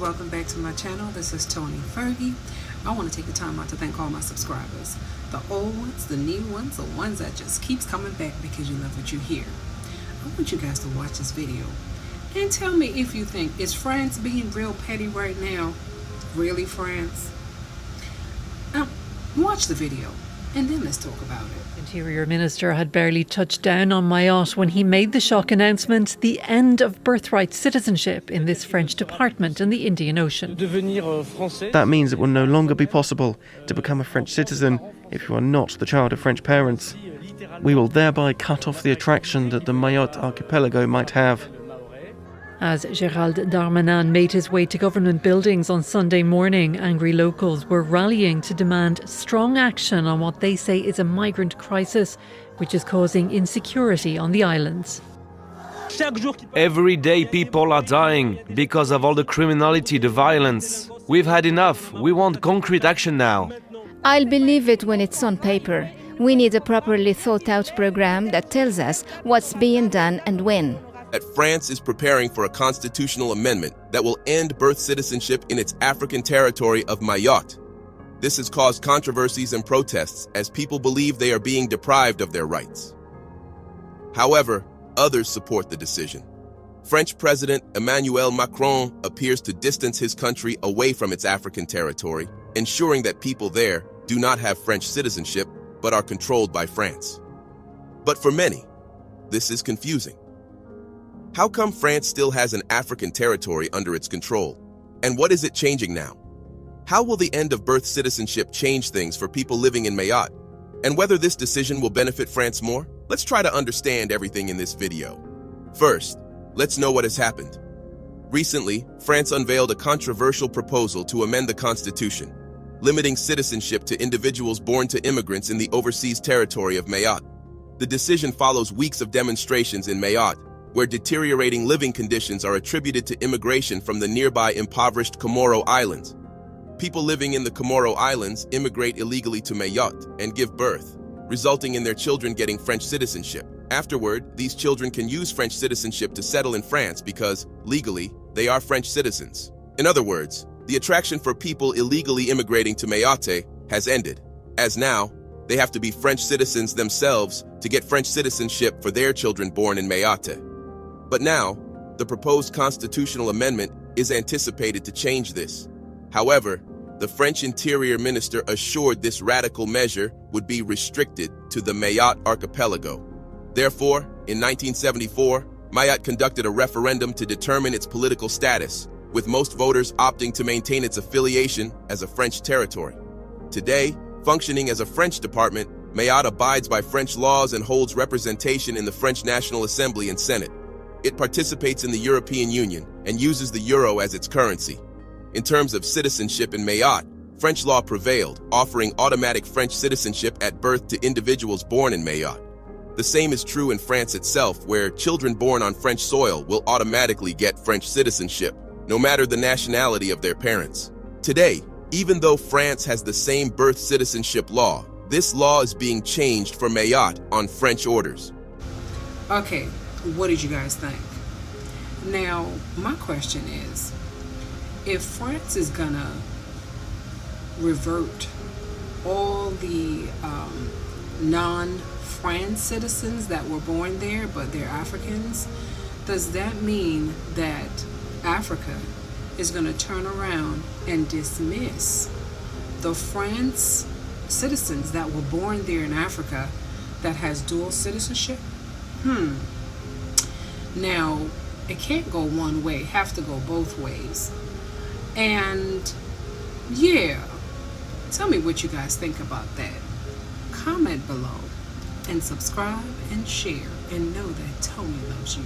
welcome back to my channel. This is Tony Fergie. I want to take the time out to thank all my subscribers. The old ones, the new ones, the ones that just keeps coming back because you love what you hear. I want you guys to watch this video and tell me if you think, is France being real petty right now? Really, France? Watch the video and then let's talk about it. Interior Minister had barely touched down on Mayotte when he made the shock announcement, the end of birthright citizenship in this French department in the Indian Ocean. That means it will no longer be possible to become a French citizen if you are not the child of French parents. We will thereby cut off the attraction that the Mayotte archipelago might have. As Gérald Darmanin made his way to government buildings on Sunday morning, angry locals were rallying to demand strong action on what they say is a migrant crisis, which is causing insecurity on the islands. Every day people are dying because of all the criminality, the violence. We've had enough. We want concrete action now. I'll believe it when it's on paper. We need a properly thought-out program that tells us what's being done and when. That France is preparing for a constitutional amendment that will end birth citizenship in its African territory of Mayotte. This has caused controversies and protests as people believe they are being deprived of their rights. However, others support the decision. French President Emmanuel Macron appears to distance his country away from its African territory, ensuring that people there do not have French citizenship but are controlled by France. But for many, this is confusing. How come France still has an African territory under its control? And what is it changing now? How will the end of birth citizenship change things for people living in Mayotte? And whether this decision will benefit France more? Let's try to understand everything in this video. First, let's know what has happened. Recently, France unveiled a controversial proposal to amend the constitution, limiting citizenship to individuals born to immigrants in the overseas territory of Mayotte. The decision follows weeks of demonstrations in Mayotte, where deteriorating living conditions are attributed to immigration from the nearby impoverished Comoro Islands. People living in the Comoro Islands immigrate illegally to Mayotte and give birth, resulting in their children getting French citizenship. Afterward, these children can use French citizenship to settle in France because, legally, they are French citizens. In other words, the attraction for people illegally immigrating to Mayotte has ended, as now, they have to be French citizens themselves to get French citizenship for their children born in Mayotte. But now, the proposed constitutional amendment is anticipated to change this. However, the French Interior Minister assured this radical measure would be restricted to the Mayotte archipelago. Therefore, in 1974, Mayotte conducted a referendum to determine its political status, with most voters opting to maintain its affiliation as a French territory. Today, functioning as a French department, Mayotte abides by French laws and holds representation in the French National Assembly and Senate. It participates in the European Union and uses the euro as its currency. In terms of citizenship in Mayotte, French law prevailed, offering automatic French citizenship at birth to individuals born in Mayotte. The same is true in France itself, where children born on French soil will automatically get French citizenship, no matter the nationality of their parents. Today, even though France has the same birth citizenship law, this law is being changed for Mayotte on French orders. Okay, what did you guys think? Now, my question is, if France is gonna revert all the non-France citizens that were born there but they're Africans, does that mean that Africa is going to turn around and dismiss the France citizens that were born there in Africa that has dual citizenship? Now, it can't go one way, have to go both ways. And yeah, tell me what you guys think about that. Comment below and subscribe and share and know that Tony loves you.